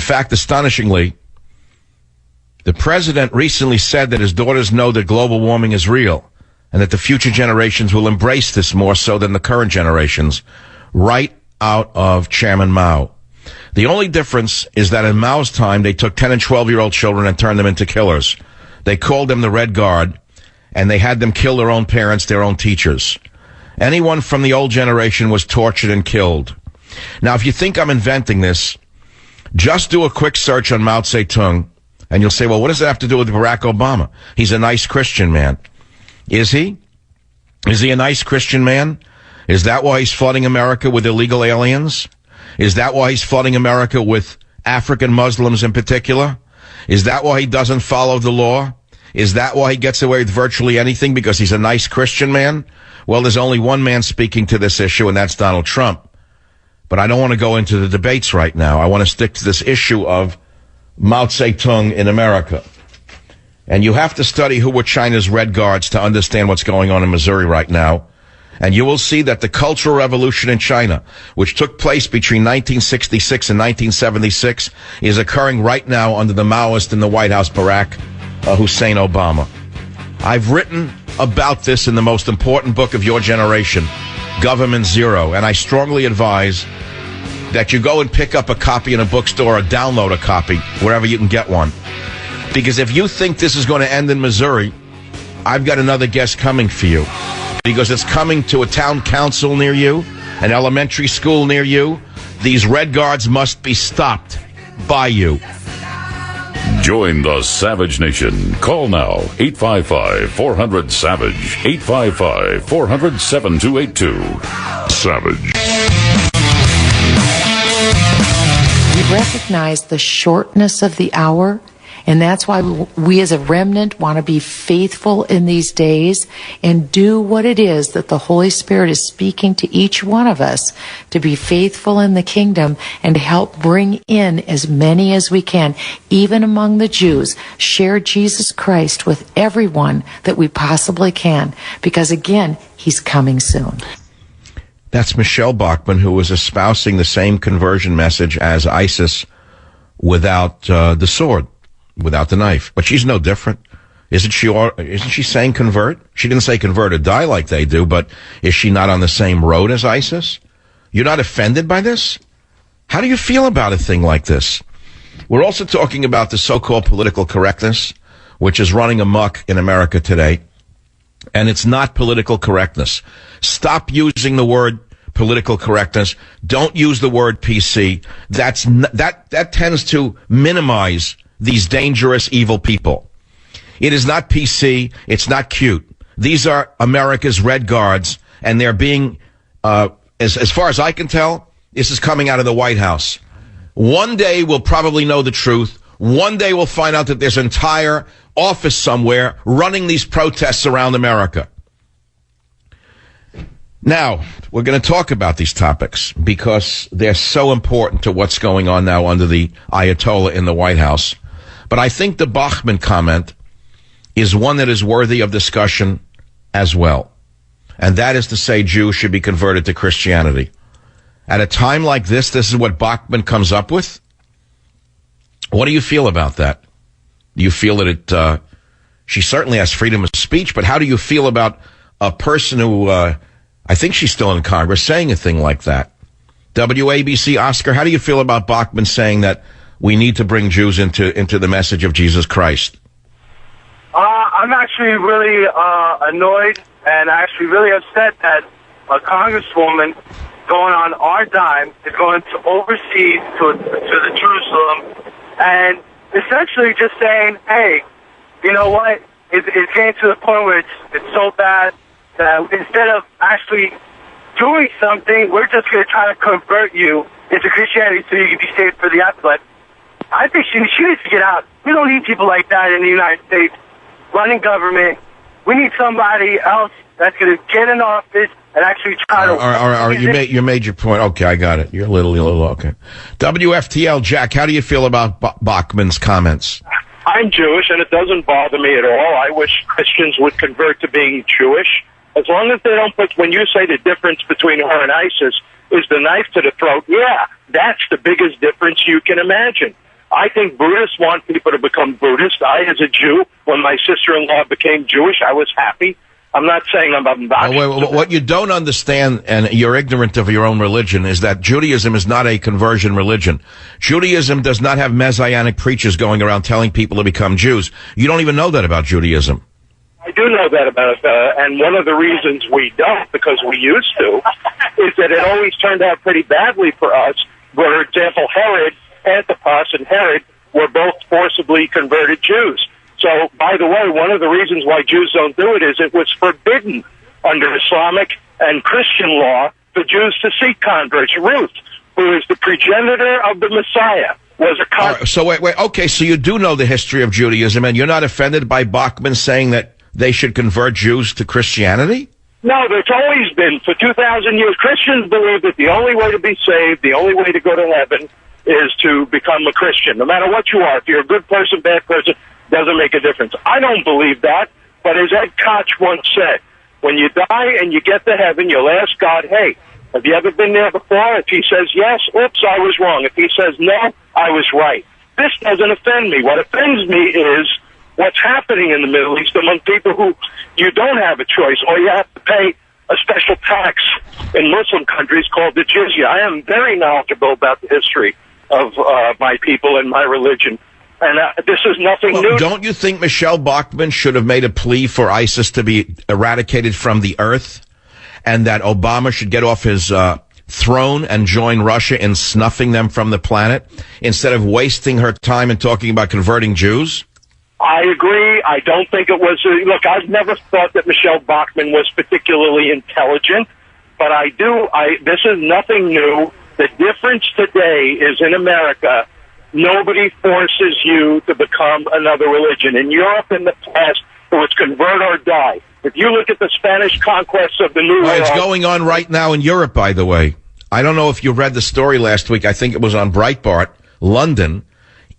fact, astonishingly, the president recently said that his daughters know that global warming is real and that the future generations will embrace this more so than the current generations, right out of Chairman Mao. The only difference is that in Mao's time, they took 10 and 12-year-old children and turned them into killers. They called them the Red Guard, and they had them kill their own parents, their own teachers. Anyone from the old generation was tortured and killed. Now, if you think I'm inventing this, just do a quick search on Mao Zedong, and you'll say, well, what does that have to do with Barack Obama? He's a nice Christian man. Is he? Is he a nice Christian man? Is that why he's flooding America with illegal aliens? Is that why he's flooding America with African Muslims in particular? Is that why he doesn't follow the law? Is that why he gets away with virtually anything, because he's a nice Christian man? Well, there's only one man speaking to this issue, and that's Donald Trump. But I don't want to go into the debates right now. I want to stick to this issue of Mao Zedong in America. And you have to study who were China's Red Guards to understand what's going on in Missouri right now. And you will see that the Cultural Revolution in China, which took place between 1966 and 1976, is occurring right now under the Maoist in the White House, Barack Hussein Obama. I've written about this in the most important book of your generation, Government Zero, and I strongly advise that you go and pick up a copy in a bookstore or download a copy wherever you can get one. Because if you think this is going to end in Missouri, I've got another guest coming for you. Because it's coming to a town council near you, an elementary school near you. These Red Guards must be stopped by you. Join the Savage Nation. Call now, 855-400-SAVAGE, 855-400-7282. Savage. We recognize the shortness of the hour, and that's why we as a remnant want to be faithful in these days and do what it is that the Holy Spirit is speaking to each one of us to be faithful in the kingdom and help bring in as many as we can, even among the Jews. Share Jesus Christ with everyone that we possibly can, because again, he's coming soon. That's Michelle Bachmann, who was espousing the same conversion message as ISIS without the sword. Without the knife. But she's no different. Isn't she saying convert? She didn't say convert or die like they do, but is she not on the same road as ISIS? You're not offended by this? How do you feel about a thing like this? We're also talking about the so-called political correctness, which is running amok in America today. And it's not political correctness. Stop using the word political correctness. Don't use the word PC. That tends to minimize these dangerous, evil people. It is not PC. It's not cute. These are America's Red Guards, and they're being, as far as I can tell, this is coming out of the White House. One day we'll probably know the truth. One day we'll find out that there's an entire office somewhere running these protests around America. Now, we're going to talk about these topics because they're so important to what's going on now under the Ayatollah in the White House. But I think the Bachmann comment is one that is worthy of discussion as well. And that is to say Jews should be converted to Christianity. At a time like this is what Bachmann comes up with? What do you feel about that? Do you feel that she certainly has freedom of speech, but how do you feel about a person who, I think she's still in Congress, saying a thing like that? WABC, Oscar, how do you feel about Bachmann saying that we need to bring Jews into the message of Jesus Christ? I'm actually really annoyed and actually really upset that a congresswoman going on our dime is going to overseas to the Jerusalem and essentially just saying, hey, you know what? It's getting to the point where it's so bad that instead of actually doing something, we're just going to try to convert you into Christianity so you can be saved for the afterlife. I think she needs to get out. We don't need people like that in the United States running government. We need somebody else that's going to get in office and actually try to... You made your point. Okay, I got it. You're a little okay. WFTL, Jack, how do you feel about Bachmann's comments? I'm Jewish, and it doesn't bother me at all. I wish Christians would convert to being Jewish. As long as they don't put... When you say the difference between her and ISIS is the knife to the throat, yeah, that's the biggest difference you can imagine. I think Buddhists want people to become Buddhist. I, as a Jew, when my sister-in-law became Jewish, I was happy. I'm not saying I'm obnoxious. What you don't understand, and you're ignorant of your own religion, is that Judaism is not a conversion religion. Judaism does not have messianic preachers going around telling people to become Jews. You don't even know that about Judaism. I do know that about it, and one of the reasons we don't, because we used to, is that it always turned out pretty badly for us. For example, Herod, Antipas, and Herod were both forcibly converted Jews. So, by the way, one of the reasons why Jews don't do it is it was forbidden under Islamic and Christian law for Jews to seek converts. Ruth, who is the progenitor of the Messiah, was a convert. So wait, okay, so you do know the history of Judaism, and you're not offended by Bachman saying that they should convert Jews to Christianity? No, there's always been, for 2,000 years, Christians believe that the only way to be saved, the only way to go to heaven, is to become a Christian, no matter what you are. If you're a good person, bad person, doesn't make a difference. I don't believe that, but as Ed Koch once said, when you die and you get to heaven, you'll ask God, hey, have you ever been there before? If he says yes, oops, I was wrong. If he says no, I was right. This doesn't offend me. What offends me is what's happening in the Middle East among people who you don't have a choice, or you have to pay a special tax in Muslim countries called the jizya. I am very knowledgeable about the history of my people and my religion. And this is nothing new. Don't you think Michelle Bachmann should have made a plea for ISIS to be eradicated from the earth, and that Obama should get off his throne and join Russia in snuffing them from the planet, instead of wasting her time and talking about converting Jews? I agree. I don't think it was... look, I've never thought that Michelle Bachmann was particularly intelligent, but this is nothing new. The difference today is in America, nobody forces you to become another religion. In Europe in the past, it was convert or die. If you look at the Spanish conquest of the New World... It's going on right now in Europe, by the way. I don't know if you read the story last week. I think it was on Breitbart, London.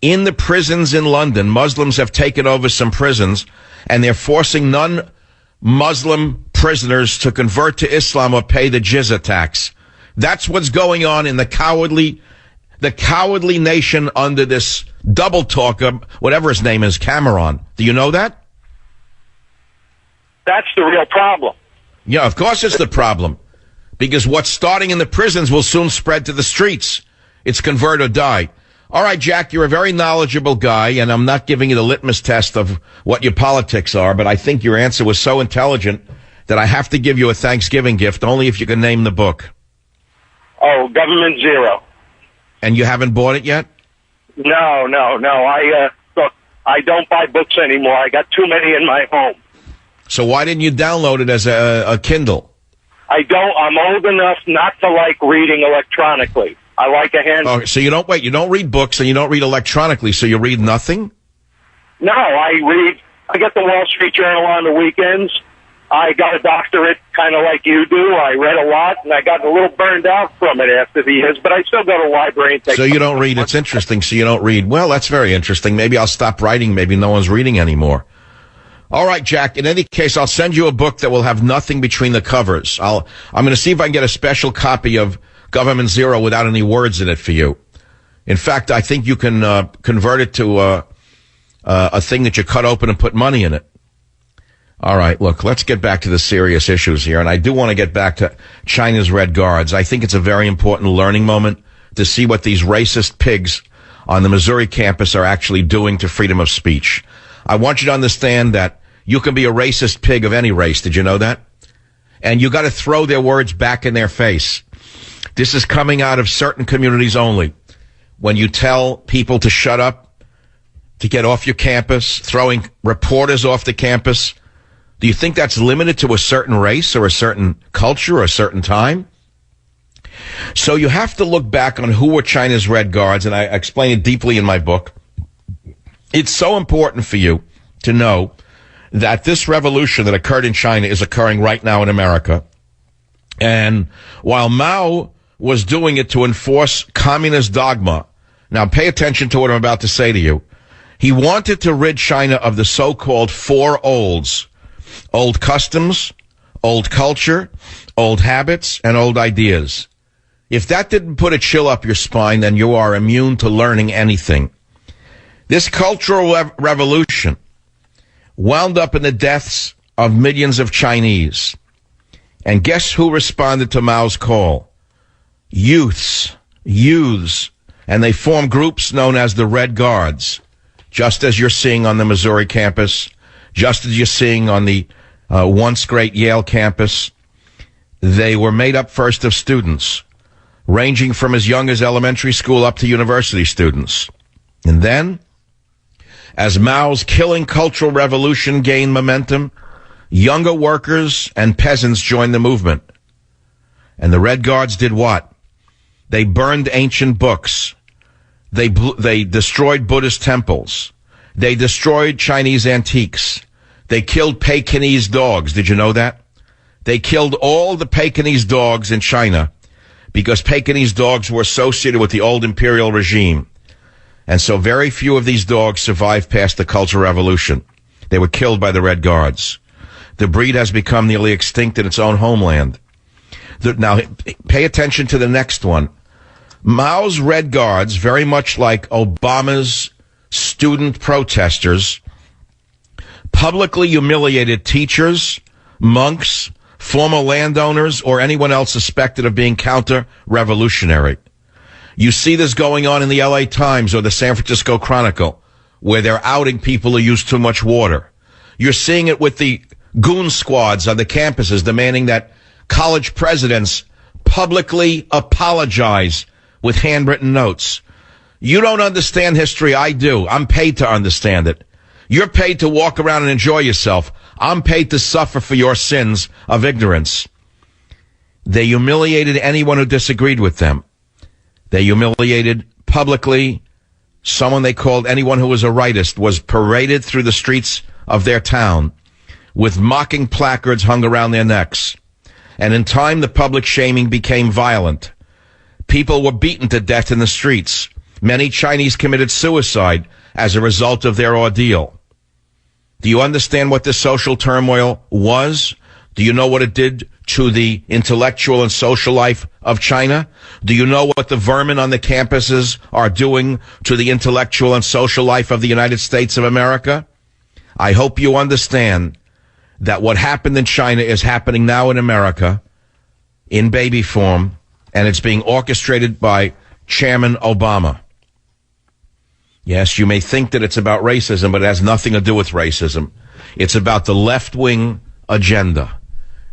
In the prisons in London, Muslims have taken over some prisons, and they're forcing non-Muslim prisoners to convert to Islam or pay the jizya tax. That's what's going on in the cowardly nation under this double talker, whatever his name is, Cameron. Do you know that? That's the real problem. Yeah, of course it's the problem. Because what's starting in the prisons will soon spread to the streets. It's convert or die. All right, Jack, you're a very knowledgeable guy, and I'm not giving you the litmus test of what your politics are, but I think your answer was so intelligent that I have to give you a Thanksgiving gift, only if you can name the book. Oh, Government Zero. And you haven't bought it yet? No. Look, I don't buy books anymore. I got too many in my home. So why didn't you download it as a Kindle? I don't. I'm old enough not to like reading electronically. I like a hand. Oh, so you don't read books and you don't read electronically, so you read nothing? No, I get the Wall Street Journal on the weekends. I got a doctorate kind of like you do. I read a lot, and I got a little burned out from it after the years, but I still go to the library and take... So you don't read. It's interesting. So you don't read. Well, that's very interesting. Maybe I'll stop writing. Maybe no one's reading anymore. All right, Jack. In any case, I'll send you a book that will have nothing between the covers. I'm going to see if I can get a special copy of Government Zero without any words in it for you. In fact, I think you can convert it to a thing that you cut open and put money in it. All right, look, let's get back to the serious issues here. And I do want to get back to China's Red Guards. I think it's a very important learning moment to see what these racist pigs on the Missouri campus are actually doing to freedom of speech. I want you to understand that you can be a racist pig of any race. Did you know that? And you got to throw their words back in their face. This is coming out of certain communities only. When you tell people to shut up, to get off your campus, throwing reporters off the campus, do you think that's limited to a certain race or a certain culture or a certain time? So you have to look back on who were China's Red Guards, and I explain it deeply in my book. It's so important for you to know that this revolution that occurred in China is occurring right now in America. And while Mao was doing it to enforce communist dogma, now pay attention to what I'm about to say to you. He wanted to rid China of the so-called four olds: old customs, old culture, old habits, and old ideas. If that didn't put a chill up your spine, then you are immune to learning anything. This cultural revolution wound up in the deaths of millions of Chinese. And guess who responded to Mao's call? Youths. And they formed groups known as the Red Guards, just as you're seeing on the Missouri campus, just as you're seeing on the once great Yale campus. They were made up first of students, ranging from as young as elementary school up to university students. And then, as Mao's killing cultural revolution gained momentum, younger workers and peasants joined the movement. And the Red Guards did what? They burned ancient books. They destroyed Buddhist temples. They destroyed Chinese antiques. They killed Pekingese dogs. Did you know that? They killed all the Pekingese dogs in China because Pekingese dogs were associated with the old imperial regime. And so very few of these dogs survived past the Cultural Revolution. They were killed by the Red Guards. The breed has become nearly extinct in its own homeland. Now, pay attention to the next one. Mao's Red Guards, very much like Obama's student protesters, publicly humiliated teachers, monks, former landowners, or anyone else suspected of being counter-revolutionary. You see this going on in the LA Times or the San Francisco Chronicle, where they're outing people who use too much water. You're seeing it with the goon squads on the campuses demanding that college presidents publicly apologize with handwritten notes. You don't understand history. I do. I'm paid to understand it. You're paid to walk around and enjoy yourself. I'm paid to suffer for your sins of ignorance. They humiliated anyone who disagreed with them. They humiliated publicly someone they called anyone who was a rightist, was paraded through the streets of their town with mocking placards hung around their necks. And in time, the public shaming became violent. People were beaten to death in the streets. Many Chinese committed suicide as a result of their ordeal. Do you understand what this social turmoil was? Do you know what it did to the intellectual and social life of China? Do you know what the vermin on the campuses are doing to the intellectual and social life of the United States of America? I hope you understand that what happened in China is happening now in America in baby form, and it's being orchestrated by Chairman Obama. Yes, you may think that it's about racism, but it has nothing to do with racism. It's about the left-wing agenda.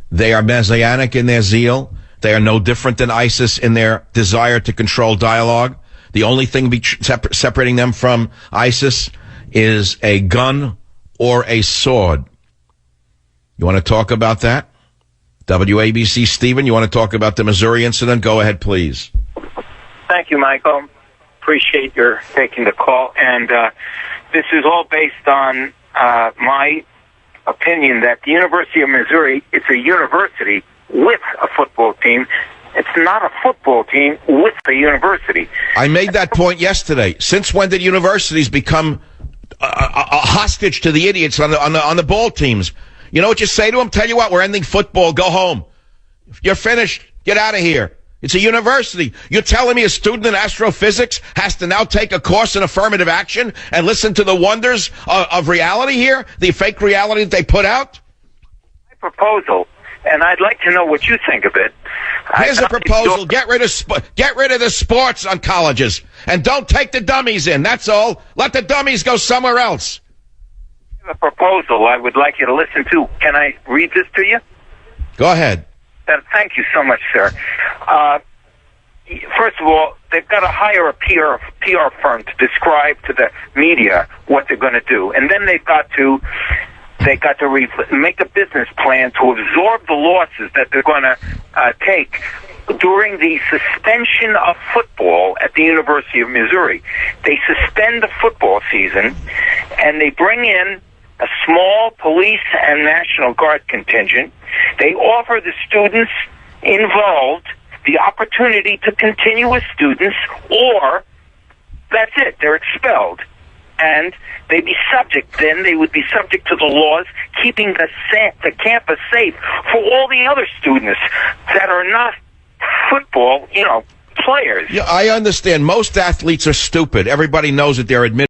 They are messianic in their zeal. They are no different than ISIS in their desire to control dialogue. The only thing separating them from ISIS is a gun or a sword. You want to talk about that? WABC Stephen, you want to talk about the Missouri incident? Go ahead, please. Thank you, Michael. Appreciate your taking the call. And this is all based on my opinion that the University of Missouri, it's a university with a football team. It's not a football team with a university. I made that point yesterday. Since when did universities become a hostage to the idiots on the ball teams? You know what you say to them? Tell you what, we're ending football. Go home. You're finished. Get out of here. It's a university. You're telling me a student in astrophysics has to now take a course in affirmative action and listen to the wonders of reality here? The fake reality that they put out? My proposal, and I'd like to know what you think of it. Here's a proposal. Get rid of the sports on colleges and don't take the dummies in. That's all. Let the dummies go somewhere else. I have a proposal I would like you to listen to. Can I read this to you? Go ahead. Thank you so much, sir. First of all, they've got to hire a PR firm to describe to the media what they're going to do, and then they've got to make a business plan to absorb the losses that they're going to take during the suspension of football at the University of Missouri. They suspend the football season, and they bring in a small police and National Guard contingent. They offer the students involved the opportunity to continue as students, or that's it, they're expelled. And they would be subject to the laws keeping the campus safe for all the other students that are not football, players. Yeah, I understand. Most athletes are stupid. Everybody knows that they're admitted.